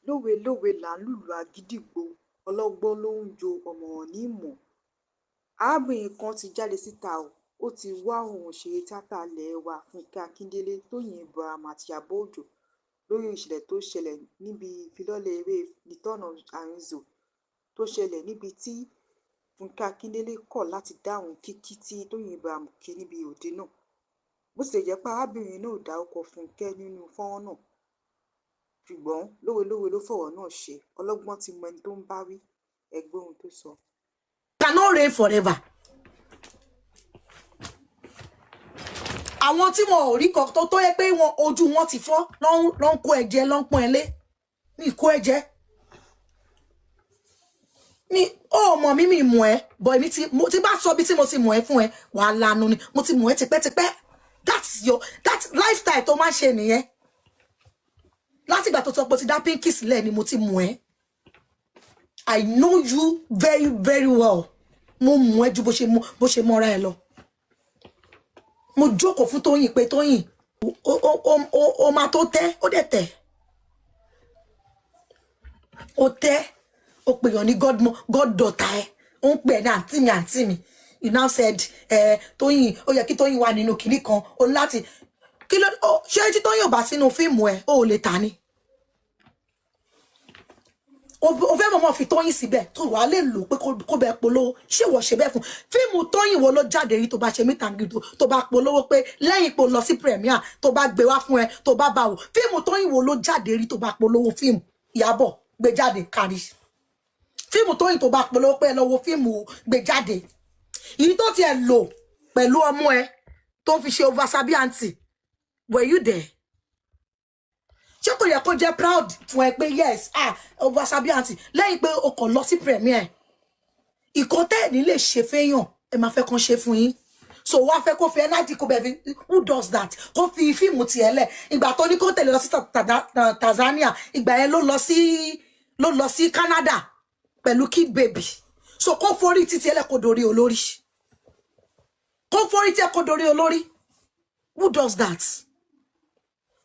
lówe lówe là ń lùlù àgídìgbò ọlọ́gbọ́n ló ń jo ọ̀mọ̀ràn ní ìmọ̀. Arábìnrin kan ti jáde síta ó ti wá àwọn òṣèré tíátà ilẹ̀ wa Fúnkẹ́ Akíndélé, Tóyìn Abraham àti Ìyábọ̀ Òjó lórí ìṣẹ̀lẹ̀ tó ṣẹlẹ̀ níbi ìfilọ́lẹ̀ eré Return of Arinze tó ṣẹlẹ̀ níbi tí Fúnkẹ́ Akíndélé kọ̀ láti dáhùn kíkí tí Tóyìn Abraham kí níbi òde náà. Bó tilẹ̀ jẹ́ pé arábìnrin náà ò dárúkọ Fúnkẹ́ nínú fọ́nrán náà, ṣùgbọ́n lówelówe ló fọ̀rọ̀ náà ṣe. Ọlọ́gbọ́n ti mọ ẹni tó ń bá wí, ẹ gbọ́ ohun tó sọ. Cannot reign forever. Àwọn tí wọn ò rí kan tó yẹ pé wọn ojú wọn ti fọ́ ló ń kó ẹ̀jẹ̀ ló ń pọ́n ẹlé ní ìkó ẹ̀jẹ̀ ní ó mọ̀ mí mi mọ̀ ẹ́ bọ̀ èmi tí bá sọ bí tí mo ti mọ̀ ẹ́ fún ẹ wàá lanu ni mo ti mọ̀ ẹ́ tipẹ́tipẹ́. That lifestyle tó máa ń ṣe nìyẹn. Láti ìgbà tó sọ pé ti dá Pinky sílẹ̀ ni mo ti mọ̀ ẹ́. I know you very very well. Mo mọ̀ ẹ́ ju bó ṣe mọ́ra ẹ lọ. Mo jókòó fún Tóyìn pé Tóyìn o máa tó tẹ́ ó dẹ̀ tẹ́. Ó tẹ́ ó pè yàn ní goddaughter ẹ ó ń pè ní àǹtí mi. You now said Tóyìn ó yẹ kí Tóyìn wà nínú kinní kan ó láti kí ló ṣé tí Tóyìn ò bá sínú fíìmù ẹ ó lè tà ní. O fẹ́ mọ̀mọ́ fi Tóyìn síbẹ̀ tó wà lè lò pé kó bẹ polówó ṣé wọ́n ṣe bẹ́ẹ̀ fún fíìmù Tóyìn wo ló jáde rí tó bá ṣe meet and greet tó bá polówó pé lẹ́yìn pò lọ sí premiere tó bá gbé wá fún ẹ tó bá bá wò fíìmù Tóyìn wo ló jáde rí tó bá polówó fíìmù Ìyábọ̀ gbé jáde kárí fíìmù Tóyìn tó bá polówó pé ẹ lọ wo fíìmù gbé jáde èyí tó tiẹ̀ lò pẹ̀lú ọmọ ẹ tó fi ṣe oversabi aunty were you there? Ṣé kò yẹ kó jẹ́ proud fún ẹ pé yes oversabi aunty lẹ́yìn pé o kàn lọ sí premiere ìkọ́tẹ́ ní lè ṣe fẹ́yàn ẹ máa fẹ́ kàn ṣe fún yín so wá fẹ́ kó fi energy kó bẹ̀ fi who does that kó fi fíìmù tiẹ̀ lẹ̀ ìgbà tó ní kó tẹ̀lé lọ sí Tanzania ìgbà yẹn ló lọ sí Canada pẹ̀lú Kid Baby so kó forí títí ẹlẹ́ kó dorí olórí kó forí tí ẹ kó dorí olórí who does that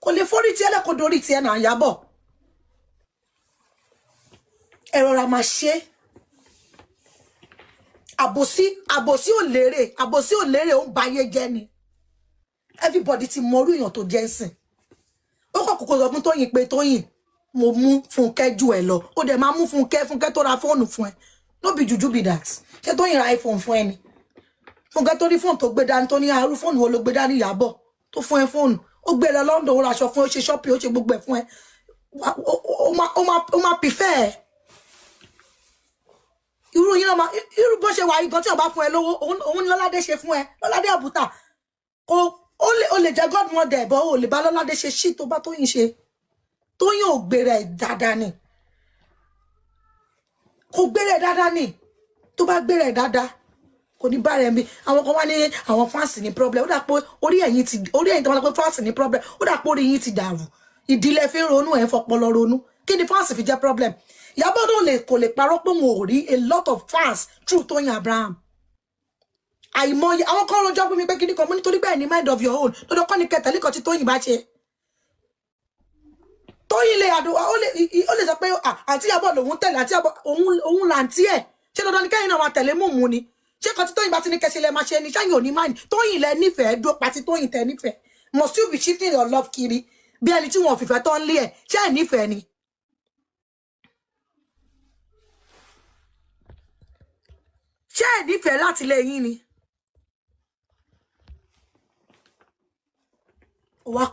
kò lè forí tí ẹlẹ́ kó dorí tí ẹ náà Ìyábọ̀ ẹ rọra máa ṣe àbòsí ò lérè ó ń bayé jẹ́ ni everybody ti mọrú èèyàn tó jẹ́ sìn ó kọ̀ kókó sọ fún Tóyìn pé Tóyìn mo mú Fúnkẹ́ jù ẹ lọ ó dẹ̀ máa mú Fúnkẹ́ tó ra fóònù fún ẹ no be juju be that ṣé Tóyìn ra iPhone fún ẹ ni Fúnkẹ́ tó rí fóònù tó gbé dání tó ní àrùn fóònù wo ló gbé dání Ìyábọ̀ tó fún ẹ fóònù ó gbé lọ London ó ra aṣọ fún ó ṣe shopping ó ṣe gbogbo ẹ fún ẹ ó máa prefer ẹ irú yín náà irú bó ṣe wà yìí gan tí ọba fún ẹ lówó òun ni Lọ́ládé ṣe fún ẹ Lọ́ládé àbútà ó lè jẹ́ godmother ẹ̀bọ̀ ó lè bá Lọ́ládé ṣe shit tó bá Tóyìn ṣe Tóyìn ò gbèrè dáadáa ni kò gbèrè dáadáa ni tó bá gbèrè dáadáa kò ní bá rẹ̀ mi àwọn kan wá ní àwọn fans ní problem ó dà pé orí ẹ̀yin tó wá pé fans ní problem ó dà pé orí yín ti dàrú ìdílé fi ń ronú ẹ̀ fọpọlọ ronú kí ni fans fi jẹ́ problem Ìyábọ̀ náà kò lè parọ́ pé wọn ò rí a lot of fans through Tóyìn Abraham àìmọye àwọn kan rọjọ́ fún mi pé kí ni kan mo nítorí bẹ́ẹ̀ ni mind of your own lọ́dọ̀ kọ́ ni kẹtẹ̀lé kan tí Tóyìn bá ṣe Tóyìn lè àdúrà ó lè sọ pé àǹtí Ìyábọ̀ lòun tẹ̀lé àǹtí Ìyábọ̀ òun làǹtí ẹ̀ ṣé dandan ni kẹ́yìn náà máa tẹ̀lé mùmú ni ṣé kan tí Tóyìn bá ti ní kẹsẹ̀ lẹ́ máa ṣe ni ṣáyìn ò ní máa ní Tóyìn lẹ nífẹ̀ẹ́ dó pàtí Tóyìn tẹ nífẹ̀ẹ́ must you be shifting your love kiri bí ẹni tí wọn ò fìfẹ́ tán lé ẹ̀ ṣé ẹ̀ nífẹ̀ẹ́ ni. ṣé ẹ̀ nífẹ̀ẹ́ láti lé yín ni. wá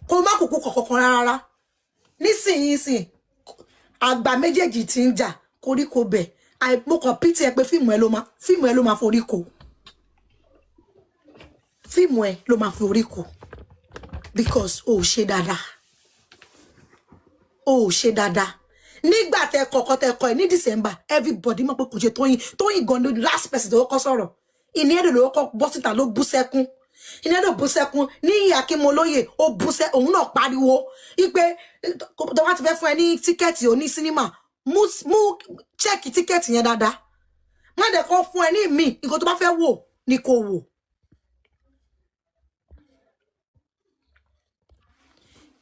kó má kúkú kọ̀ọ̀kan rárá nísìnyìí àgbà méjèèjì tí ń jà koríko bẹ̀ mo kàn pítì ẹ pé fíìmù ẹ ló máa forí kò fíìmù ẹ ló máa forí kò because o ò ṣe dáadáa nígbà tẹ kọ̀ọ̀kan tẹ kọ ẹ ní December everybody mọ̀ pé kò ṣe Tóyìn gan ní last person tó kọ́ sọ̀rọ̀ ìní ẹ̀dọ̀ ló kọ́ bọ́ síta ló bú sẹ́kún ìní ẹ̀dọ̀ bú sẹ́kún ní Akínmolóyè ó bú sẹ́ òun náà pariwo ipe tó bá ti fẹ́ fún ẹ ní tíkẹ́ẹ̀tì oní sínímà mú chẹ́ẹ̀kì tíkẹ́ẹ̀tì yẹn dáadáa má dẹ̀ kọ́ fún ẹ ní ìmí nǹkan tó bá fẹ́ wò ni kò wò.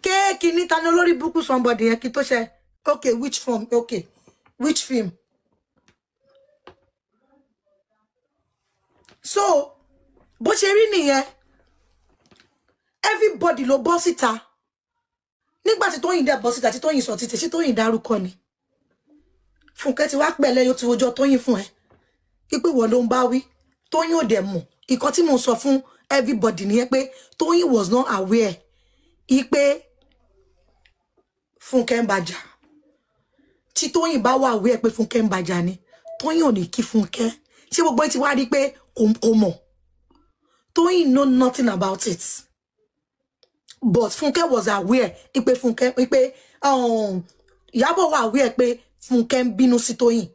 Kéèkì níta ní olórí burúkú somebody yẹn kí tó ṣe Okay, which film? Okay, which film? So, bó ṣe rí nìyẹn, everybody ló bọ́ síta. Nígbà tí Tóyìn dẹ̀ bọ́ síta, tí Tóyìn sọ títí, tí Tóyìn dárúkọ ni. Fúnkẹ́ ti wá pẹ̀lẹ́ yóò ti rojọ́ Tóyìn fún ẹ. Ipe wọ́n ló ń bá wí. Tóyìn ò dẹ̀ mọ̀. Ìkan tí mo sọ fún everybody nìyẹn pé Tóyìn was not aware. Ipe Fúnkẹ́ ń bàjà. Tí Tóyìn bá wà aware pé Fúnkẹ́ ń bàjà ni, Tóyìn ò ní kí Fúnkẹ́. Ṣé gbogbo ẹ ti wá rí pé kò mọ̀. Tóyìn know nothing about it. But Fúnkẹ́ was aware. Ipe Fúnkẹ́, ipe Ìyábọ̀ wà aware pé Fúnkẹ́ ń bínú sí Tóyìn.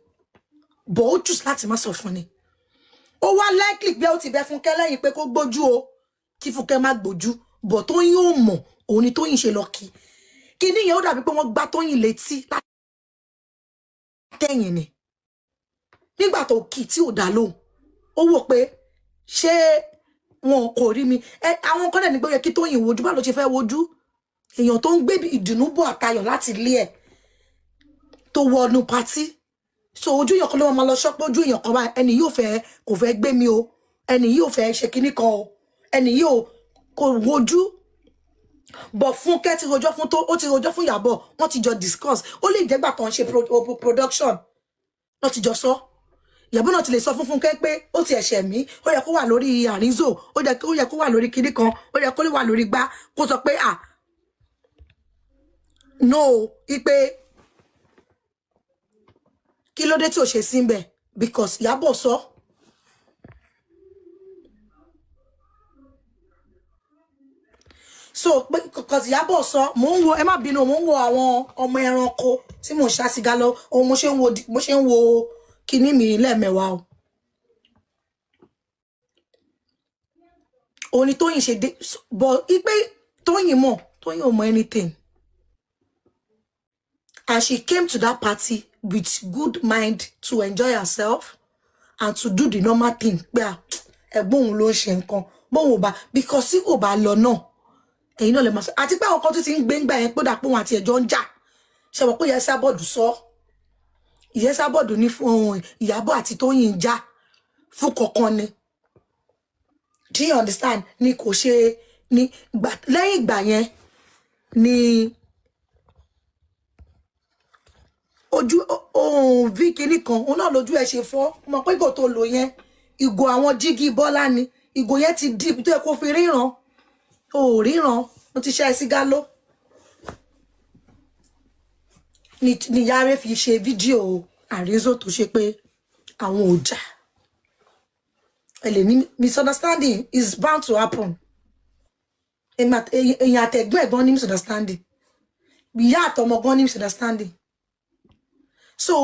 But ó choose láti má sọ fún ni. Ó wá likely pé ó ti bẹ Fúnkẹ́ lẹ́yìn pé kó gbójú o. Kí Fúnkẹ́ má gbójú. But Tóyìn ò mọ̀. Òun ni Tóyìn ṣe lọ kí. Kíní yẹn ó dàbí pé wọ́n gbá Tóyìn létí látẹ̀yìn ni. Nígbà tó kì tí ò dá lóhùn. Ó wò pé ṣé wọn kò rí mi. Àwọn kan dẹ̀ ní pé ó yẹ kí Tóyìn wojú. Báwo ló ṣe fẹ́ wojú? Èèyàn tó ń gbé ìdùnnú bọ̀ àtayọ̀ láti ilé ẹ̀ tó wọnú pátí. So ojú èèyàn kan ló máa lọ ṣọ́pọ̀ ojú èèyàn kan báyìí. Ẹni yóò fẹ́ kò fẹ́ gbé mi o. Ẹni yóò fẹ́ ṣe kinní kan o. Ẹni yóò kò wojú. But Fúnkẹ́ ti rojọ́ fún tó, ó ti rojọ́ fún Ìyábọ̀. Wọ́n ti jọ discuss. Ó lè jẹ́gbà kan ṣe production. Wọ́n ti jọ sọ. Ìyábọ̀ náà ti lè sọ fún Fúnkẹ́ pé ó ti ẹ̀ṣẹ̀ mí. Ó yẹ kó wà lórí Àrízò. Ó yẹ kó wà lórí kinní kan. Ó yẹ kó wà lórí gbá. Kó sọ pé no, ipe kí ló dé tí ò ṣe sí ńbẹ̀ because Ìyábọ̀ sọ. So because Ìyábọ̀ sọ, mò ń wo ẹ má bínú, mò ń wo àwọn ọmọ ẹranko tí mò ń ṣá sìgá lọ. Ohun mo ṣe ń wo kíní mi lẹ́ẹ̀mẹ́wàá o. Òun ni Tóyìn ṣe dé but ipe Tóyìn ò mọ̀ anything. And she came to that party with good mind to enjoy herself and to do the normal thing. Pé ẹ̀gbọ́n òun ló ń ṣe nǹkan. Bóun ò bá because tí kò bá lọ náà. Ẹ̀yin náà lè máa sọ. Àti pé àwọn kan tó ti ń gbé ńgbà yẹn pé dàpọ̀ wọn àti ẹjọ́ ń jà. Ṣé mọ̀ pé Ìyábọ̀ sọ. Ìyábọ̀ ní fún Ìyábọ̀ àti Tóyìn ń jà fún kankan ni. Do you understand? Ni kò ṣe ni lẹ́yìn ìgbà yẹn ni ojú vi kíní kan òun náà lójú ẹ ṣe fọ́. Mọ̀ pé ìgò tó lò yẹn ìgò àwọn jígí Bọ́lá ni. Ìgò yẹn ti deep tó yẹ kó fi ríran. O ríran. Mo ti ṣe ẹ sí gálọ́. Ni Yare fi ṣe fídíò Àrízò tó ṣe pé àwọn ò jà. Misunderstanding is bound to happen. Èyàn àtẹ̀gbọ́n ẹ̀gbọ́n ní misunderstanding. Ìyá àtọmọ gan ní misunderstanding. So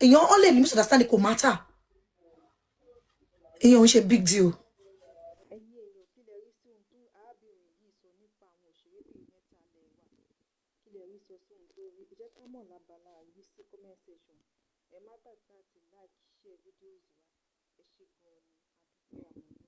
èyàn ó lè ní misunderstanding kò matter. Èyàn ò ń ṣe big deal. Ẹ̀yin èèyàn kí lẹ rí sí ohun tó arábìnrin yìí sọ nípa àwọn òṣèrébìnrin mẹ́ta lẹ̀ wá? Kí lẹ rí sọ sí ohun tó rí? Ẹ jẹ́ ká mọ̀ lábala yìí sí comment section. Ẹ má gbàgbé àti like, share videos wa. Ẹ ṣé gan-an ni. A dúpẹ́ àmọ́.